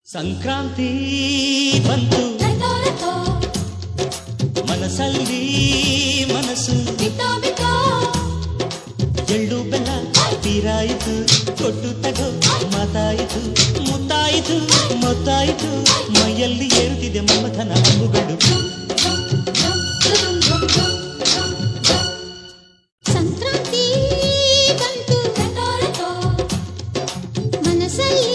ಸಂಕ್ರಾಂತಿ ಬಂತು ಮನಸ್ಸಲ್ಲಿ ಮನಸ್ಸು ಎಳ್ಳು ಬೆಲ್ಲ ತೀರಾಯಿತು ಕೊಟ್ಟು ತಗೋ ಮಾತಾಯಿತು ಮುತ್ತಾಯಿತು ಮೊತ್ತಾಯಿತು ಮೈಯಲ್ಲಿ ಏರುತ್ತಿದೆ ಮಮಥನ ಅಂಬುಗಳು. ಸಂಕ್ರಾಂತಿ ಬಂತು ಮನಸ್ಸಲ್ಲಿ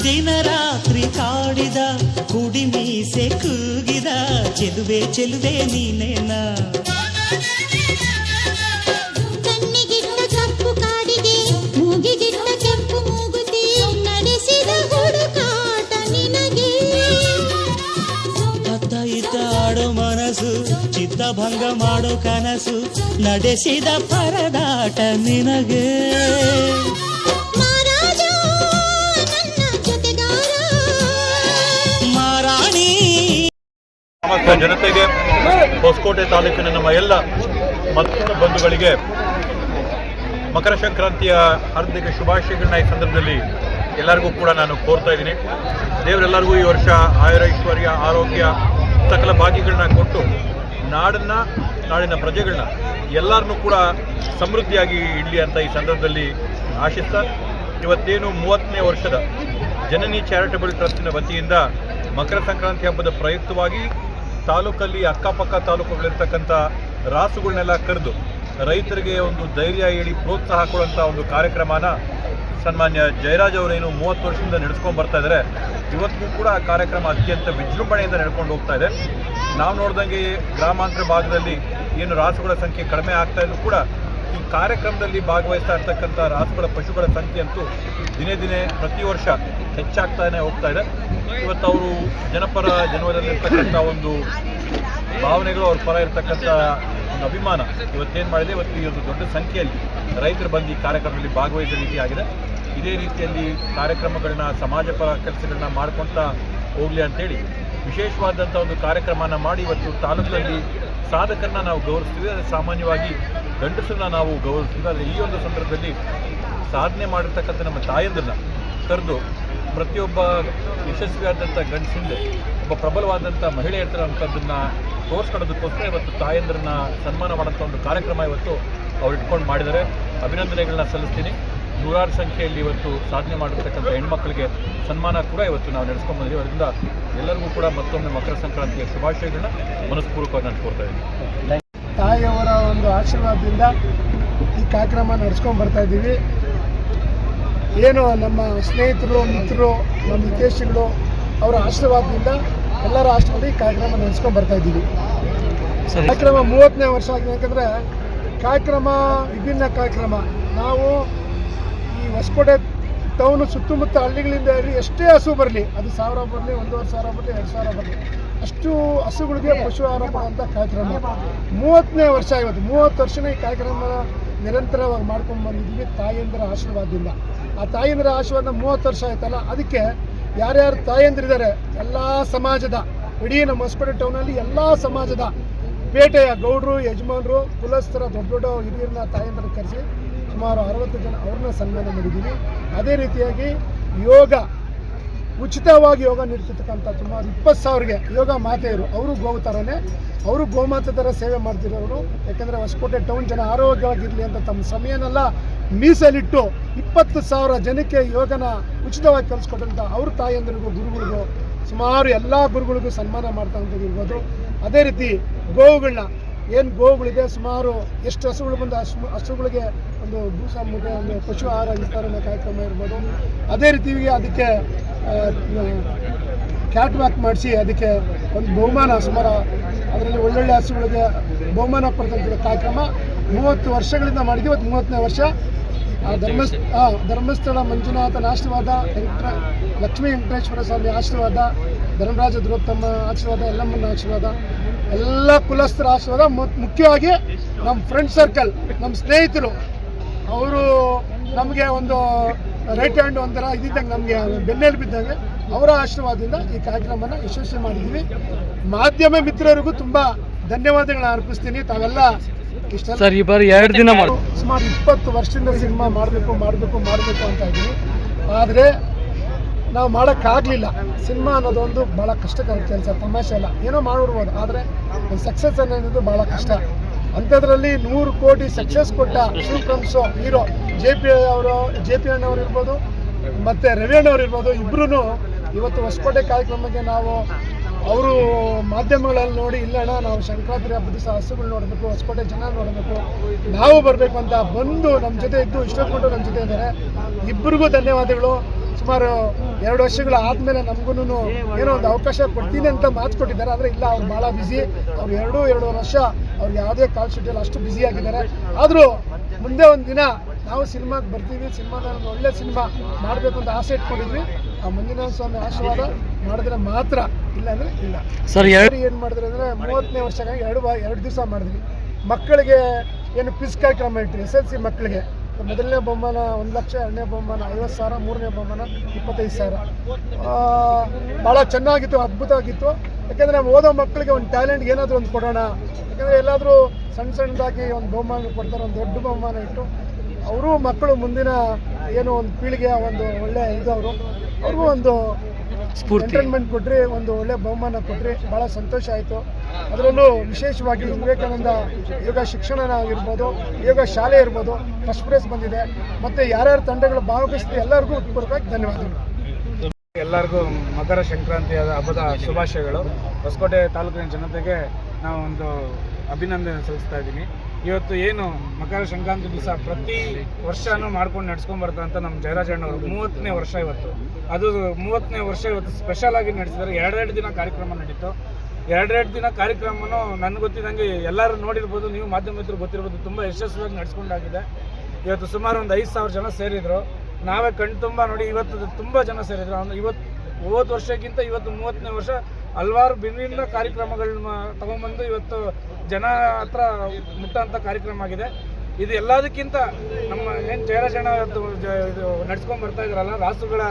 ದಿನ ರಾತ್ರಿ ಕಾಡಿದ ಕುಡಿ ಮೀಸೆ ಕೂಗಿದ ಚೆಲುವೆ ಚೆಲುವೆ ನೀನೇನಾ. ಕಣ್ಣಿಗಿಟ್ಟ ಕಪ್ಪು ಕಾಡಿಗೆ ಮೂಗಿಗಿಟ್ಟ ಕೆಂಪು ಮೂಗುತಿ ನಡೆಸಿದ ಹುಡುಕಾಟ ನಿನಗೆ. ಅತ್ತ ಇತ್ತ ಆಡೋ ಮನಸ್ಸು ಚಿತ್ತ ಭಂಗ ಮಾಡೋ ಕನಸು ನಡೆಸಿದ ಪರದಾಟ ನಿನಗೆ. ಸಮಸ್ತ ಜನತೆಗೆ, ಹೊಸಕೋಟೆ ತಾಲೂಕಿನ ನಮ್ಮ ಎಲ್ಲ ಮತ್ತೊಂದು ಬಂಧುಗಳಿಗೆ ಮಕರ ಸಂಕ್ರಾಂತಿಯ ಹಾರ್ದಿಕ ಶುಭಾಶಯಗಳನ್ನ ಈ ಸಂದರ್ಭದಲ್ಲಿ ಎಲ್ಲರಿಗೂ ಕೂಡ ನಾನು ಕೋರ್ತಾ ಇದ್ದೀನಿ. ದೇವರೆಲ್ಲರಿಗೂ ಈ ವರ್ಷ ಆಯುರೈಶ್ವರ್ಯ, ಆರೋಗ್ಯ, ಸಕಲ ಭಾಗ್ಯಗಳನ್ನ ಕೊಟ್ಟು ನಾಡಿನ ಪ್ರಜೆಗಳನ್ನ ಎಲ್ಲರನ್ನೂ ಕೂಡ ಸಮೃದ್ಧಿಯಾಗಿ ಇಡಲಿ ಅಂತ ಈ ಸಂದರ್ಭದಲ್ಲಿ ಆಶಿಸ್ತಾ, ಇವತ್ತೇನು 30ನೇ ವರ್ಷದ ಜನನಿ ಚಾರಿಟಬಲ್ ಟ್ರಸ್ಟಿನ ವತಿಯಿಂದ ಮಕರ ಸಂಕ್ರಾಂತಿ ಹಬ್ಬದ ಪ್ರಯುಕ್ತವಾಗಿ ತಾಲೂಕಲ್ಲಿ ಅಕ್ಕಪಕ್ಕ ತಾಲೂಕುಗಳಿರ್ತಕ್ಕಂಥ ರಾಸುಗಳನ್ನೆಲ್ಲ ಕರೆದು ರೈತರಿಗೆ ಒಂದು ಧೈರ್ಯ ಹೇಳಿ ಪ್ರೋತ್ಸಾಹ ಕೊಡುವಂಥ ಒಂದು ಕಾರ್ಯಕ್ರಮನ ಸನ್ಮಾನ್ಯ ಜಯರಾಜ್ ಅವರೇನು 30 ವರ್ಷದಿಂದ ನಡೆಸ್ಕೊಂಡು ಬರ್ತಾ ಇದ್ದಾರೆ. ಇವತ್ತಿಗೂ ಕೂಡ ಆ ಕಾರ್ಯಕ್ರಮ ಅತ್ಯಂತ ವಿಜೃಂಭಣೆಯಿಂದ ನಡ್ಕೊಂಡು ಹೋಗ್ತಾ ಇದೆ. ನಾವು ನೋಡಿದಂಗೆ ಗ್ರಾಮಾಂತರ ಭಾಗದಲ್ಲಿ ಏನು ರಾಸುಗಳ ಸಂಖ್ಯೆ ಕಡಿಮೆ ಆಗ್ತಾ ಇದ್ರು ಕೂಡ ಈ ಕಾರ್ಯಕ್ರಮದಲ್ಲಿ ಭಾಗವಹಿಸ್ತಾ ಇರ್ತಕ್ಕಂಥ ರಾಸುಗಳ ಪಶುಗಳ ಸಂಖ್ಯೆ ಅಂತೂ ದಿನೇ ದಿನೇ ಪ್ರತಿ ವರ್ಷ ಹೆಚ್ಚಾಗ್ತಾನೆ ಹೋಗ್ತಾ ಇದೆ. ಇವತ್ತು ಅವರು ಜನವರದಲ್ಲಿರ್ತಕ್ಕಂಥ ಒಂದು ಭಾವನೆಗಳು, ಅವ್ರ ಪರ ಇರ್ತಕ್ಕಂಥ ಒಂದು ಅಭಿಮಾನ ಇವತ್ತೇನು ಮಾಡಿದೆ, ಇವತ್ತು ಈ ಒಂದು ದೊಡ್ಡ ಸಂಖ್ಯೆಯಲ್ಲಿ ರೈತರು ಬಂದು ಈ ಕಾರ್ಯಕ್ರಮದಲ್ಲಿ ಭಾಗವಹಿಸೋ ರೀತಿ ಆಗಿದೆ. ಇದೇ ರೀತಿಯಲ್ಲಿ ಕಾರ್ಯಕ್ರಮಗಳನ್ನ, ಸಮಾಜ ಪರ ಕೆಲಸಗಳನ್ನ ಮಾಡ್ಕೊತಾ ಹೋಗಲಿ ಅಂತೇಳಿ ವಿಶೇಷವಾದಂಥ ಒಂದು ಕಾರ್ಯಕ್ರಮನ ಮಾಡಿ ಇವತ್ತು ತಾಲೂಕಲ್ಲಿ ಸಾಧಕರನ್ನ ನಾವು ಗೌರವಿಸ್ತೀವಿ. ಅದು ಸಾಮಾನ್ಯವಾಗಿ ಗಂಡಸರನ್ನ ನಾವು ಗೌರವಿಸ್ತೀವಿ. ಆದರೆ ಈ ಒಂದು ಸಂದರ್ಭದಲ್ಲಿ ಸಾಧನೆ ಮಾಡಿರ್ತಕ್ಕಂಥ ನಮ್ಮ ತಾಯಂದನ್ನ ಕರೆದು ಪ್ರತಿಯೊಬ್ಬ ಯಶಸ್ವಿಯಾದಂಥ ಗಂಡಸಿಂದೆ ಒಬ್ಬ ಪ್ರಬಲವಾದಂಥ ಮಹಿಳೆ ಇರ್ತಾರೆ ಅಂಥದ್ದನ್ನು ತೋರಿಸ್ಕೊಡೋದಕ್ಕೋಸ್ಕರ ಇವತ್ತು ತಾಯಂದ್ರನ್ನ ಸನ್ಮಾನ ಮಾಡೋಂಥ ಒಂದು ಕಾರ್ಯಕ್ರಮ ಇವತ್ತು ಅವ್ರು ಇಟ್ಕೊಂಡು ಮಾಡಿದ್ದಾರೆ. ಅಭಿನಂದನೆಗಳನ್ನ ಸಲ್ಲಿಸ್ತೀನಿ. ನೂರಾರು ಸಂಖ್ಯೆಯಲ್ಲಿ ಇವತ್ತು ಸಾಧನೆ ಮಾಡಿರ್ತಕ್ಕಂಥ ಹೆಣ್ಮಕ್ಳಿಗೆ ಸನ್ಮಾನ ಕೂಡ ಇವತ್ತು ನಾವು ನಡೆಸ್ಕೊಂಡು ಬಂದಿದ್ದೀವಿ. ಅದರಿಂದ ಎಲ್ಲರಿಗೂ ಕೂಡ ಮತ್ತೊಮ್ಮೆ ಮಕರ ಸಂಕ್ರಾಂತಿಯ ಶುಭಾಶಯಗಳನ್ನ ಮನಸ್ಪೂರ್ವಕವಾಗಿ ನಾನು ಕೋರ್ತಾ ಇದ್ದೀನಿ. ತಾಯಿಯವರ ಒಂದು ಆಶೀರ್ವಾದದಿಂದ ಈ ಕಾರ್ಯಕ್ರಮ ನಡೆಸ್ಕೊಂಡು ಬರ್ತಾ ಇದ್ದೀವಿ. ಏನು ನಮ್ಮ ಸ್ನೇಹಿತರು, ಮಿತ್ರರು, ನಮ್ಮ ಹಿತೈಷಿಗಳು ಅವರ ಆಶೀರ್ವಾದದಿಂದ, ಎಲ್ಲರ ಆಶೀರ್ವಾದ ಈ ಕಾರ್ಯಕ್ರಮ ನಡೆಸ್ಕೊಂಡು ಬರ್ತಾ ಇದ್ದೀವಿ. ಕಾರ್ಯಕ್ರಮ 30ನೇ ವರ್ಷ ಆಗಿದೆ. ಯಾಕಂದರೆ ಕಾರ್ಯಕ್ರಮ ವಿಭಿನ್ನ ಕಾರ್ಯಕ್ರಮ. ನಾವು ಈ ಹೊಸಕೋಟೆ ಟೌನು ಸುತ್ತಮುತ್ತ ಹಳ್ಳಿಗಳಿಂದ ಎಷ್ಟೇ ಹಸು ಬರಲಿ, ಅದು 1000 ಬರಲಿ, 1500 ಬರಲಿ, 2000 ಬರಲಿ, ಅಷ್ಟು ಹಸುಗಳಿಗೆ ಪಶು ಆಹಾರ ಕೊಡುವಂಥ ಕಾರ್ಯಕ್ರಮ 30ನೇ ವರ್ಷ. ಇವತ್ತು 30 ವರ್ಷನೇ ಈ ಕಾರ್ಯಕ್ರಮ ನಿರಂತರವಾಗಿ ಮಾಡ್ಕೊಂಡು ಬಂದಿದ್ದೀವಿ ತಾಯಂದಿರ ಆಶೀರ್ವಾದದಿಂದ. ಆ ತಾಯಂದಿರ ಆಶೀರ್ವಾದ 30 ವರ್ಷ ಆಯ್ತಲ್ಲ, ಅದಕ್ಕೆ ಯಾರ್ಯಾರು ತಾಯಂದಿರಿದ್ದಾರೆ ಎಲ್ಲ ಸಮಾಜದ, ಇಡೀ ನಮ್ಮ ಹೊಸಕೋಟೆ ಟೌನಲ್ಲಿ ಎಲ್ಲ ಸಮಾಜದ ಪೇಟೆಯ ಗೌಡರು, ಯಜಮಾನರು, ಕುಲಸ್ಥರ, ದೊಡ್ಡ ದೊಡ್ಡ ಹಿರಿಯರನ್ನ ತಾಯಂದಿರ ಕರೆಸಿ ಸುಮಾರು 60 ಜನ ಅವ್ರನ್ನ ಸನ್ಮಾನ ಮಾಡಿದ್ದೀವಿ. ಅದೇ ರೀತಿಯಾಗಿ ಯೋಗ ಉಚಿತವಾಗಿ ಯೋಗ ನೀಡ್ತಿರ್ತಕ್ಕಂಥ ಸುಮಾರು 20,000ಗೆ ಯೋಗ ಮಾತೆಯರು, ಅವರು ಗೋವು ಥರನೇ, ಅವರು ಗೋಮಾತೆ ಥರ ಸೇವೆ ಮಾಡ್ತಿರೋರು. ಯಾಕೆಂದರೆ ಹೊಸಕೋಟೆ ಟೌನ್ ಜನ ಆರೋಗ್ಯವಾಗಿರಲಿ ಅಂತ ತಮ್ಮ ಸಮಯನೆಲ್ಲ ಮೀಸಲಿಟ್ಟು 20,000 ಜನಕ್ಕೆ ಯೋಗನ ಉಚಿತವಾಗಿ ಕಲಿಸ್ಕೊಟ್ಟಂಥ ಅವ್ರ ತಾಯಂದಿರಿಗೂ ಗುರುಗಳಿಗೂ ಸುಮಾರು ಎಲ್ಲ ಗುರುಗಳಿಗೂ ಸನ್ಮಾನ ಮಾಡ್ತಕ್ಕಂಥದ್ದು ಇರ್ಬೋದು. ಅದೇ ರೀತಿ ಗೋವುಗಳನ್ನ ಏನು ಗೋವುಗಳಿದೆ ಸುಮಾರು ಎಷ್ಟು ಹಸುಗಳು ಬಂದು ಹಸುಗಳಿಗೆ ಒಂದು ಬೂಸ ಮೂಟೆ ಒಂದು ಪಶು ಆಹಾರ ವಿತರಣೆ ಕಾರ್ಯಕ್ರಮ ಇರ್ಬೋದು. ಅದೇ ರೀತಿ ಅದಕ್ಕೆ ಕ್ಯಾಟ್ ವಾಕ್ ಮಾಡಿಸಿ ಅದಕ್ಕೆ ಒಂದು ಬಹುಮಾನ ಸುಮಾರು ಅದರಲ್ಲಿ ಒಳ್ಳೊಳ್ಳೆ ಹಸುಗಳಿಗೆ ಬಹುಮಾನ ಕೊಡ್ತಕ್ಕಂಥ ಕಾರ್ಯಕ್ರಮ 30 ವರ್ಷಗಳಿಂದ ಮಾಡಿದ್ವಿ. ಇವತ್ತು 30ನೇ ವರ್ಷ. ಧರ್ಮಸ್ಥಳ ಮಂಜುನಾಥನ ಆಶೀರ್ವಾದ, ಲಕ್ಷ್ಮೀ ವೆಂಕಟೇಶ್ವರ ಸ್ವಾಮಿ ಆಶೀರ್ವಾದ, ಧರ್ಮರಾಜ ದ್ರೌಪದಮ್ಮ ಆಶೀರ್ವಾದ, ಎಲ್ಲಮ್ಮನ ಆಶೀರ್ವಾದ, ಎಲ್ಲ ಕುಲಸ್ಥರ ಆಶೀರ್ವಾದ, ಮುಖ್ಯವಾಗಿ ನಮ್ಮ ಫ್ರೆಂಡ್ ಸರ್ಕಲ್, ನಮ್ಮ ಸ್ನೇಹಿತರು, ಅವರು ನಮಗೆ ಒಂದು ರೈಟ್ ಹ್ಯಾಂಡ್ ಒಂಥರ ಇದ್ದಂಗೆ, ನಮಗೆ ಬೆನ್ನೆಲು ಬಿದ್ದಂಗೆ ಅವರ ಆಶೀರ್ವಾದದಿಂದ ಈ ಕಾರ್ಯಕ್ರಮನ ಯಶಸ್ವಿ ಮಾಡಿದ್ದೀವಿ. ಮಾಧ್ಯಮ ಮಿತ್ರರಿಗೂ ತುಂಬ ಧನ್ಯವಾದಗಳನ್ನ ಅರ್ಪಿಸ್ತೀನಿ. ತಾವೆಲ್ಲ ಸರ್ ಈ ಬಾರಿ 2 ದಿನ ಸುಮಾರು 20 ವರ್ಷದಿಂದ ಸಿನಿಮಾ ಮಾಡಬೇಕು ಅಂತ ಇದ್ದೀವಿ. ಆದರೆ ನಾವು ಮಾಡೋಕ್ಕಾಗಲಿಲ್ಲ. ಸಿನಿಮಾ ಅನ್ನೋದೊಂದು ಭಾಳ ಕಷ್ಟಕರ ಕೆಲಸ, ತಮಾಷೆ ಅಲ್ಲ. ಏನೋ ಮಾಡಿಬಿಡ್ಬೋದು, ಆದರೆ ಒಂದು ಸಕ್ಸಸ್ ಅನ್ನೋದು ಭಾಳ ಕಷ್ಟ. ಅಂಥದ್ರಲ್ಲಿ 100 ಕೋಟಿ ಸಕ್ಸಸ್ ಕೊಟ್ಟ ಶಿವಪ್ರಮ್ಸೋ ಹೀರೋ ಜೆ ಪಿ ಅಣ್ಣವ್ರು ಇರ್ಬೋದು, ಮತ್ತು ರವಿ ಅಣ್ಣವ್ರು ಇರ್ಬೋದು. ಇಬ್ಬರೂ ಇವತ್ತು ಹೊಸಕೋಟೆ ಕಾರ್ಯಕ್ರಮಕ್ಕೆ ನಾವು ಅವರು ಮಾಧ್ಯಮಗಳಲ್ಲಿ ನೋಡಿ, ಇಲ್ಲ ಅಣ್ಣ ನಾವು ಸಂಕ್ರಾಂತಿ ಹಬ್ಬದ ದಿವಸ ಹಸುಗಳು ನೋಡಬೇಕು, ಹೊಸಕೋಟೆ ಜನ ನೋಡಬೇಕು, ನಾವು ಬರಬೇಕು ಅಂತ ಬಂದು ನಮ್ಮ ಜೊತೆ ಇದ್ದು ಇಷ್ಟೊಂದು ನಮ್ಮ ಜೊತೆ ಇದ್ದಾರೆ. ಇಬ್ಬರಿಗೂ ಧನ್ಯವಾದಗಳು. ಸುಮಾರು 2 ವರ್ಷಗಳು ಆದಮೇಲೆ ನಮಗೂ ಏನೋ ಒಂದು ಅವಕಾಶ ಕೊಡ್ತೀನಿ ಅಂತ ಮಾತು ಕೊಟ್ಟಿದ್ದಾರೆ. ಆದರೆ ಇಲ್ಲ, ಅವ್ರು ಭಾಳ ಬ್ಯುಸಿ. ಅವ್ರು 2 ವರ್ಷ ಅವ್ರಿಗೆ ಯಾವುದೇ ಕಾಲ್ ಶೀಟಲ್ಲಿ ಅಷ್ಟು ಬ್ಯುಸಿ ಆಗಿದ್ದಾರೆ. ಆದರೂ ಮುಂದೆ ಒಂದು ದಿನ ನಾವು ಸಿನಿಮಾಗೆ ಬರ್ತೀವಿ, ಸಿನಿಮಾದಲ್ಲಿ ಒಳ್ಳೆ ಸಿನಿಮಾ ಮಾಡಬೇಕು ಅಂತ ಆಸೆ ಇಟ್ಕೊಂಡಿದ್ವಿ. ಆ ಮಂಜುನಾಥ ಸ್ವಾಮಿ ಆಶೀರ್ವಾದ ಮಾಡಿದ್ರೆ ಮಾತ್ರ, ಇಲ್ಲ ಅಂದರೆ ಇಲ್ಲ. ಸರ್ ಏನು ಮಾಡಿದ್ರೆ ಅಂದರೆ 30ನೇ ವರ್ಷಕ್ಕಾಗಿ 2 ದಿವಸ ಮಾಡಿದ್ವಿ. ಮಕ್ಕಳಿಗೆ ಏನು ಕ್ವಿಜ್ ಕಾರ್ಯಕ್ರಮ ಇಟ್ರಿ, SLC ಮಕ್ಕಳಿಗೆ. ಮೊದಲನೇ ಬಹುಮಾನ 1 ಲಕ್ಷ, 2ನೇ ಬಹುಮಾನ 50,000, 3ನೇ ಬಹುಮಾನ 25,000. ಭಾಳ ಚೆನ್ನಾಗಿತ್ತು, ಅದ್ಭುತವಾಗಿತ್ತು. ಯಾಕೆಂದರೆ ನಾವು ಓದೋ ಮಕ್ಕಳಿಗೆ ಒಂದು ಟ್ಯಾಲೆಂಟ್ ಏನಾದರೂ ಒಂದು ಕೊಡೋಣ. ಯಾಕೆಂದರೆ ಎಲ್ಲಾದರೂ ಸಣ್ಣದಾಗಿ ಒಂದು ಬಹುಮಾನ ಕೊಡ್ತಾರೆ, ಒಂದು ದೊಡ್ಡ ಬಹುಮಾನ ಇಟ್ಟು ಅವರು ಮಕ್ಕಳು ಮುಂದಿನ ಏನು ಒಂದು ಪೀಳಿಗೆ ಒಂದು ಒಳ್ಳೆ ಇದು ಅವ್ರಿಗೂ ಒಂದು ಎಂಟರ್ಟೈನ್ಮೆಂಟ್ ಕೊಟ್ಟರೆ, ಒಂದು ಒಳ್ಳೆ ಬಹುಮಾನ ಕೊಟ್ಟರೆ ಭಾಳ ಸಂತೋಷ ಆಯಿತು. ಅದರಲ್ಲೂ ವಿಶೇಷವಾಗಿ ವಿವೇಕಾನಂದ ಯೋಗ ಶಿಕ್ಷಣ ಆಗಿರ್ಬೋದು, ಯೋಗ ಶಾಲೆ ಇರ್ಬೋದು, ಫಸ್ಟ್ ಪ್ರೈಸ್ ಬಂದಿದೆ. ಮತ್ತು ಯಾರ್ಯಾರು ತಂಡಗಳು ಭಾಗವಹಿಸಿದೆ ಎಲ್ಲರಿಗೂ ಉತ್ಪೂರ್ವಕವಾಗಿ ಧನ್ಯವಾದಗಳು. ಎಲ್ಲರಿಗೂ ಮಕರ ಸಂಕ್ರಾಂತಿಯ ಹಬ್ಬದ ಶುಭಾಶಯಗಳು. ಹೊಸಕೋಟೆ ತಾಲೂಕಿನ ಜನತೆಗೆ ನಾವು ಒಂದು ಅಭಿನಂದನೆ ಸಲ್ಲಿಸ್ತಾ ಇದ್ದೀನಿ. ಇವತ್ತು ಏನು ಮಕರ ಸಂಕ್ರಾಂತಿ ದಿವಸ ಪ್ರತಿ ವರ್ಷನೂ ಮಾಡ್ಕೊಂಡು ನಡ್ಸ್ಕೊಂಡು ಬರ್ತಾರಂತ ನಮ್ಮ ಜಯರಾಜಣ್ಣವರು 30ನೇ ವರ್ಷ ಇವತ್ತು. ಅದು 30ನೇ ವರ್ಷ ಇವತ್ತು ಸ್ಪೆಷಲ್ ಆಗಿ ನಡೆಸಿದ್ದಾರೆ. 2 ದಿನ ಕಾರ್ಯಕ್ರಮ ನಡೀತು. 2 ದಿನ ಕಾರ್ಯಕ್ರಮನೂ ನನಗೆ ಗೊತ್ತಿದ್ದಂಗೆ ಎಲ್ಲರೂ ನೋಡಿರ್ಬೋದು, ನೀವು ಮಾಧ್ಯಮದವರು ಗೊತ್ತಿರ್ಬೋದು, ತುಂಬ ಯಶಸ್ವಿಯಾಗಿ ನಡೆಸ್ಕೊಂಡಾಗಿದೆ. ಇವತ್ತು ಸುಮಾರು ಒಂದು 5,000 ಜನ ಸೇರಿದ್ರು. ನಾವೇ ಕಣ್ಣು ತುಂಬ ನೋಡಿ, ಇವತ್ತು ತುಂಬ ಜನ ಸೇರಿದ್ರು. ಇವತ್ತು ಹೋದ ವರ್ಷಕ್ಕಿಂತ ಇವತ್ತು 30ನೇ ವರ್ಷ ಹಲವಾರು ವಿಭಿನ್ನ ಕಾರ್ಯಕ್ರಮಗಳನ್ನ ತಗೊಂಡ್ಬಂದು ಇವತ್ತು ಜನ ಹತ್ರ ಮುಟ್ಟಂಥ ಕಾರ್ಯಕ್ರಮ ಆಗಿದೆ. ಇದು ಎಲ್ಲದಕ್ಕಿಂತ ನಮ್ಮ ಏನು ಜಯರಾಜಣ್ಣ ಇದು ನಡ್ಸ್ಕೊಂಡು ಬರ್ತಾ ಇದ್ರಲ್ಲ, ರಾಸುಗಳ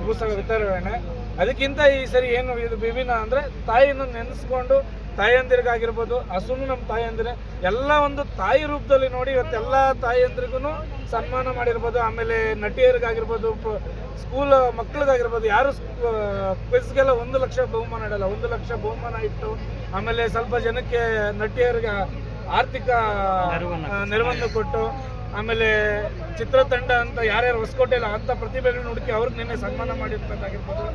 ಭೂಸ ವಿತರಣೆ, ಅದಕ್ಕಿಂತ ಈ ಸರಿ ಏನು ಇದು ವಿಭಿನ್ನ ಅಂದರೆ ತಾಯಿಯನ್ನು ನೆನೆಸ್ಕೊಂಡು ತಾಯಂದಿರಿಗಾಗಿರ್ಬೋದು, ಹಸುನು ನಮ್ಮ ತಾಯಂದಿರೇ, ಎಲ್ಲ ಒಂದು ತಾಯಿ ರೂಪದಲ್ಲಿ ನೋಡಿ ಇವತ್ತೆಲ್ಲ ತಾಯಂದ್ರಿಗೂ ಸನ್ಮಾನ ಮಾಡಿರ್ಬೋದು. ಆಮೇಲೆ ನಟಿಯರಿಗಾಗಿರ್ಬೋದು, ಸ್ಕೂಲ್ ಮಕ್ಕಳಿಗಾಗಿರ್ಬೋದು, ಯಾರು ಕ್ವಿಜ್ಗೆಲ್ಲ 1 ಲಕ್ಷ ಬಹುಮಾನ ಇಡಲ್ಲ, 1 ಲಕ್ಷ ಬಹುಮಾನ ಇಟ್ಟು ಆಮೇಲೆ ಸ್ವಲ್ಪ ಜನಕ್ಕೆ ನಟಿಯರಿಗೆ ಆರ್ಥಿಕ ನೆರವನ್ನು ಕೊಟ್ಟು, ಆಮೇಲೆ ಚಿತ್ರತಂಡ ಅಂತ ಯಾರ್ಯಾರು ಹೊಸಕೋಟೆಲ್ಲ ಅಂಥ ಪ್ರತಿಭೆಗಳನ್ನ ಹುಡುಕಿ ಅವ್ರಿಗೆ ನಿನ್ನೆ ಸನ್ಮಾನ ಮಾಡಿರ್ತಕ್ಕಂಥಾಗಿರ್ಬೋದು.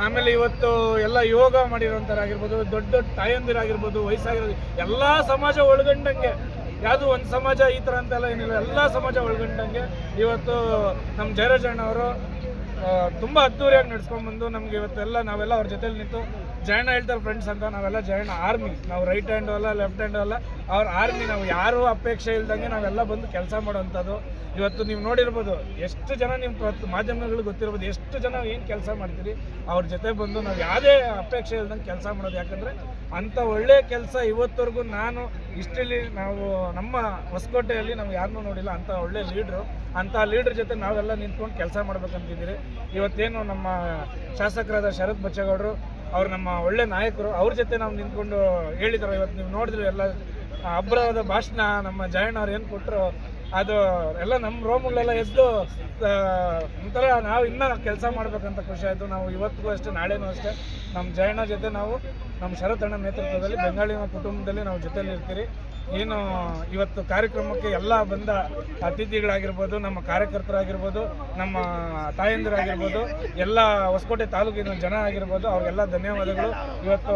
ಆಮೇಲೆ ಇವತ್ತು ಎಲ್ಲ ಯೋಗ ಮಾಡಿರೋಂಥರಾಗಿರ್ಬೋದು, ದೊಡ್ಡ ದೊಡ್ಡ ತಾಯಂದಿರಾಗಿರ್ಬೋದು, ವಯಸ್ಸಾಗಿರೋದು ಎಲ್ಲ ಸಮಾಜ ಒಳಗೊಂಡಂಗೆ, ಯಾವುದು ಒಂದು ಸಮಾಜ ಈ ಥರ ಅಂತೆಲ್ಲ ಏನಿಲ್ಲ, ಎಲ್ಲ ಸಮಾಜ ಒಳಗೊಂಡಂಗೆ ಇವತ್ತು ನಮ್ಮ ಜಯರಾಜಣ್ಣವರು ತುಂಬ ಅದ್ದೂರಿಯಾಗಿ ನಡ್ಸ್ಕೊಂಡ್ಬಂದು ನಮಗೆ ಇವತ್ತೆಲ್ಲ ನಾವೆಲ್ಲ ಅವ್ರ ಜೊತೆಲಿ ನಿಂತು, ಜಯಣ್ಣ ಹೇಳ್ತಾರೆ ಫ್ರೆಂಡ್ಸ್ ಅಂತ, ನಾವೆಲ್ಲ ಜಯಣ್ಣ ಆರ್ಮಿ, ನಾವು ರೈಟ್ ಹ್ಯಾಂಡು ಅಲ್ಲ ಲೆಫ್ಟ್ ಹ್ಯಾಂಡು ಅಲ್ಲ, ಅವ್ರ ಆರ್ಮಿ. ನಾವು ಯಾರೂ ಅಪೇಕ್ಷೆ ಇಲ್ದಂಗೆ ನಾವೆಲ್ಲ ಬಂದು ಕೆಲಸ ಮಾಡೋವಂಥದ್ದು. ಇವತ್ತು ನೀವು ನೋಡಿರ್ಬೋದು ಎಷ್ಟು ಜನ, ನಿಮ್ಮ ಮಾಧ್ಯಮಗಳು ಗೊತ್ತಿರ್ಬೋದು ಎಷ್ಟು ಜನ ಏನು ಕೆಲಸ ಮಾಡ್ತೀರಿ, ಅವ್ರ ಜೊತೆ ಬಂದು ನಾವು ಯಾವುದೇ ಅಪೇಕ್ಷೆ ಇಲ್ದಂಗೆ ಕೆಲಸ ಮಾಡೋದು. ಯಾಕಂದರೆ ಅಂಥ ಒಳ್ಳೆಯ ಕೆಲಸ ಇವತ್ತವರೆಗೂ ನಾನು ಇಷ್ಟರಲ್ಲಿ ನಾವು ನಮ್ಮ ಹೊಸಕೋಟೆಯಲ್ಲಿ ನಾವು ಯಾರನ್ನೂ ನೋಡಿಲ್ಲ, ಅಂಥ ಒಳ್ಳೆ ಲೀಡ್ರು. ಅಂಥ ಲೀಡ್ರ್ ಜೊತೆ ನಾವೆಲ್ಲ ನಿಂತ್ಕೊಂಡು ಕೆಲಸ ಮಾಡ್ಬೇಕಂತಿದ್ದೀರಿ. ಇವತ್ತೇನು ನಮ್ಮ ಶಾಸಕರಾದ ಶರತ್ ಬಚ್ಚೇಗೌಡರು ಅವ್ರು ನಮ್ಮ ಒಳ್ಳೆ ನಾಯಕರು, ಅವ್ರ ಜೊತೆ ನಾವು ನಿಂತ್ಕೊಂಡು ಹೇಳಿದ್ದಾರೆ. ಇವತ್ತು ನೀವು ನೋಡಿದ್ರೆ ಎಲ್ಲ ಅಬ್ಬರವಾದ ಭಾಷಣ ನಮ್ಮ ಜಯಣ್ಣ ಅವ್ರು ಏನು ಕೊಟ್ಟರು, ಅದು ಎಲ್ಲ ನಮ್ಮ ರೋಮ್ಗಳೆಲ್ಲ ಎದ್ದು ಒಂಥರ ನಾವು ಇನ್ನೂ ಕೆಲಸ ಮಾಡ್ಬೇಕಂತ ಖುಷಿ ಆಯಿತು. ನಾವು ಇವತ್ತಿಗೂ ಅಷ್ಟೇ, ನಾಳೆನೂ ಅಷ್ಟೇ ನಮ್ಮ ಜಯಣ್ಣ ಜೊತೆ ನಾವು ನಮ್ಮ ಶರತ್ ಅಣ್ಣ ನೇತೃತ್ವದಲ್ಲಿ ಬೆಂಗಾಳಿನ ಕುಟುಂಬದಲ್ಲಿ ನಾವು ಜೊತೆಲಿ ಇರ್ತೀರಿ. ಏನು ಇವತ್ತು ಕಾರ್ಯಕ್ರಮಕ್ಕೆ ಎಲ್ಲ ಬಂದ ಅತಿಥಿಗಳಾಗಿರ್ಬೋದು, ನಮ್ಮ ಕಾರ್ಯಕರ್ತರಾಗಿರ್ಬೋದು, ನಮ್ಮ ತಾಯಂದಿರಾಗಿರ್ಬೋದು, ಎಲ್ಲ ಹೊಸಕೋಟೆ ತಾಲೂಕಿನ ಜನ ಆಗಿರ್ಬೋದು, ಅವ್ರಿಗೆಲ್ಲ ಧನ್ಯವಾದಗಳು. ಇವತ್ತು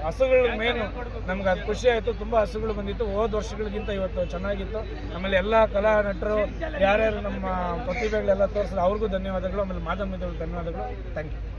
ಹಸುಗಳ ಮೇನು ನಮ್ಗೆ ಅದು ಖುಷಿ ಆಯಿತು. ತುಂಬ ಹಸುಗಳು ಬಂದಿತ್ತು, ಹೋದ ವರ್ಷಗಳಿಗಿಂತ ಇವತ್ತು ಚೆನ್ನಾಗಿತ್ತು. ಆಮೇಲೆ ಎಲ್ಲ ಕಲಾ ನಟರು ಯಾರ್ಯಾರು ನಮ್ಮ ಪ್ರತಿಭೆಗಳೆಲ್ಲ ತೋರಿಸಿದ್ರು ಅವ್ರಿಗೂ ಧನ್ಯವಾದಗಳು. ಆಮೇಲೆ ಮಾಧ್ಯಮದವ್ರಿಗೆ ಧನ್ಯವಾದಗಳು. Thank you.